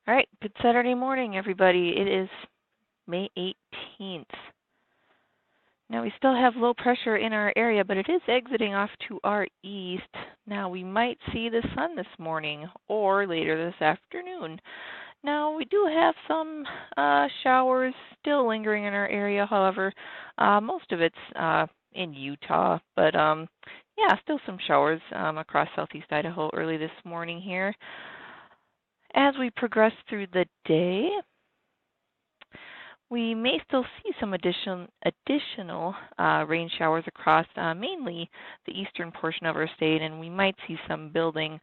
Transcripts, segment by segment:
All right, good Saturday morning, everybody. It is May 18th. Now, we still have low pressure in our area, but it is exiting off to our east. Now, we might see the sun this morning or later this afternoon. Now, we do have some showers still lingering in our area. However, most of it's in Utah, but yeah, still some showers across southeast Idaho early this morning here. As we progress through the day, we may still see some additional rain showers across mainly the eastern portion of our state, and we might see some building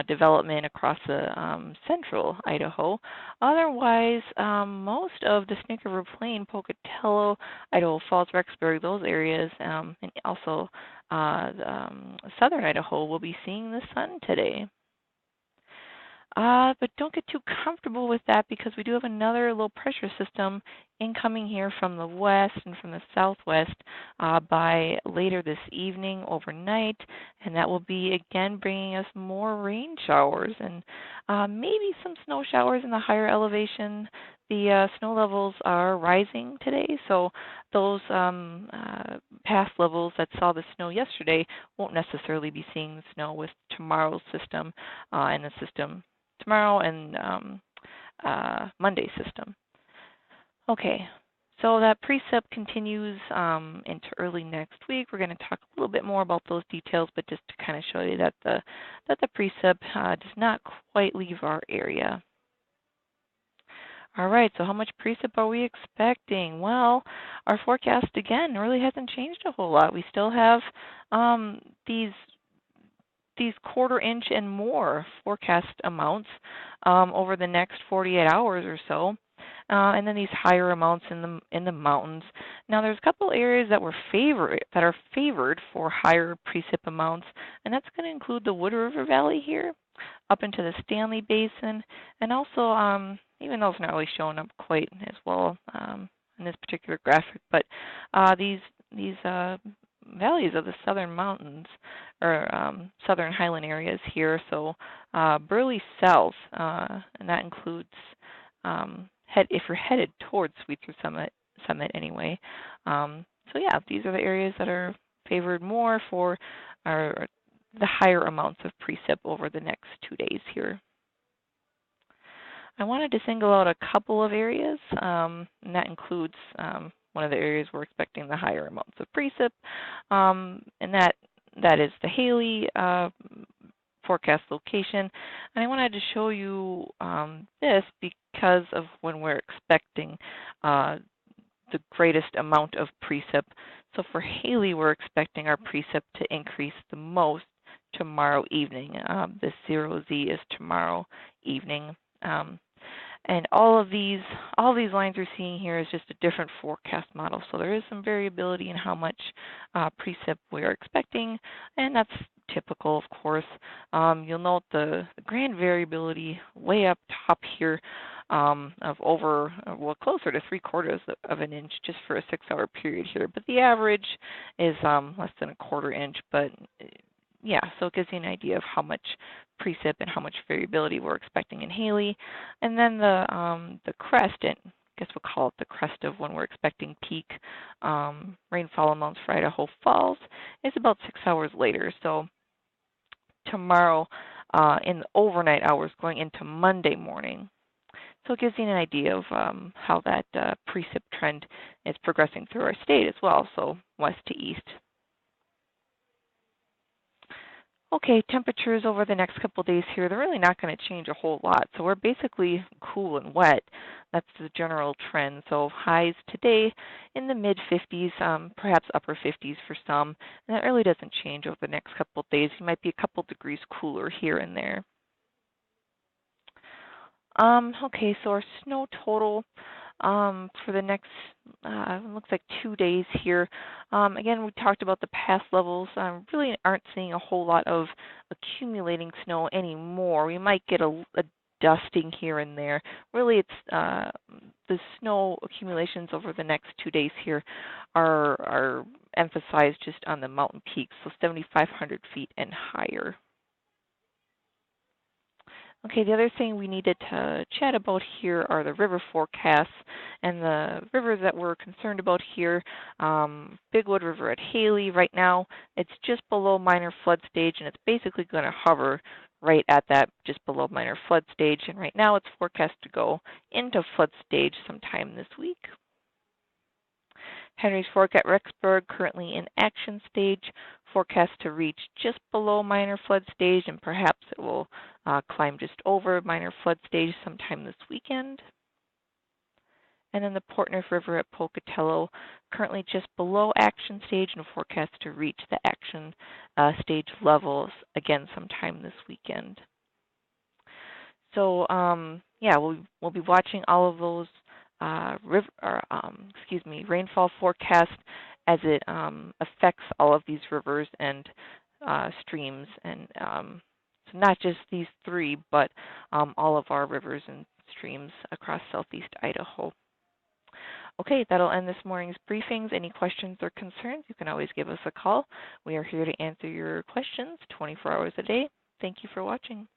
development across the central Idaho. Otherwise, most of the Snake River Plain, Pocatello, Idaho Falls, Rexburg, those areas, and also southern Idaho will be seeing the sun today. But don't get too comfortable with that because we do have another low pressure system incoming here from the west and from the southwest by later this evening, overnight, and that will be again bringing us more rain showers and maybe some snow showers in the higher elevation. The snow levels are rising today, so those past levels that saw the snow yesterday won't necessarily be seeing the snow with tomorrow's system and the system tomorrow and Monday system. Okay, so that precip continues into early next week. We're going to talk a little bit more about those details, but just to kind of show you that the precip does not quite leave our area. All right, so how much precip are we expecting? Well, our forecast again really hasn't changed a whole lot. We still have these quarter inch and more forecast amounts over the next 48 hours or so, and then these higher amounts in the mountains. Now, there's a couple areas that are favored for higher precip amounts, and that's going to include the Wood River Valley here, up into the Stanley Basin, and also even though it's not really showing up quite as well in this particular graphic, but these valleys of the southern mountains or southern highland areas here. So Burley South, and that includes if you're headed towards Sweetser Summit anyway. So yeah, these are the areas that are favored more for the higher amounts of precip over the next 2 days here. I wanted to single out a couple of areas, and that includes one of the areas we're expecting the higher amounts of precip, and that is the Haley forecast location. And I wanted to show you this because of when we're expecting the greatest amount of precip. So for Haley, we're expecting our precip to increase the most tomorrow evening. The 0Z is tomorrow evening. And all these lines we're seeing here is just a different forecast model. So there is some variability in how much precip we are expecting, and that's typical, of course. You'll note the grand variability way up top here of over, well, closer to 3/4 of an inch just for a 6-hour period here. But the average is less than 1/4 inch. But yeah, so it gives you an idea of how much precip and how much variability we're expecting in Haley. And then the crest, and I guess we'll call it the crest of when we're expecting peak rainfall amounts for Idaho Falls, is about 6 hours later. So tomorrow in the overnight hours going into Monday morning. So it gives you an idea of how that precip trend is progressing through our state as well, so west to east. Okay, temperatures over the next couple of days here, they're really not going to change a whole lot. So we're basically cool and wet. That's the general trend. So highs today in the mid-50s, perhaps upper 50s for some. And that really doesn't change over the next couple of days. You might be a couple degrees cooler here and there. Okay, so our snow total for the next, looks like 2 days here. Again, we talked about the past levels. Really aren't seeing a whole lot of accumulating snow anymore. We might get a dusting here and there. Really, it's the snow accumulations over the next 2 days here are emphasized just on the mountain peaks, so 7,500 feet and higher. Okay, the other thing we needed to chat about here are the river forecasts, and the rivers that we're concerned about here. Bigwood River at Haley, right now it's just below minor flood stage, and it's basically going to hover right at that just below minor flood stage, and right now it's forecast to go into flood stage sometime this week. Henry's Fork at Rexburg, currently in action stage, forecast to reach just below minor flood stage, and perhaps it will climb just over minor flood stage sometime this weekend. And then the Portneuf River at Pocatello, currently just below action stage and forecast to reach the action stage levels again sometime this weekend. So yeah, we'll be watching all of those rainfall forecast as it affects all of these rivers and streams, and so not just these three, but all of our rivers and streams across southeast Idaho. Okay, that'll end this morning's briefings. Any questions or concerns, you can always give us a call. We are here to answer your questions 24 hours a day. Thank you for watching.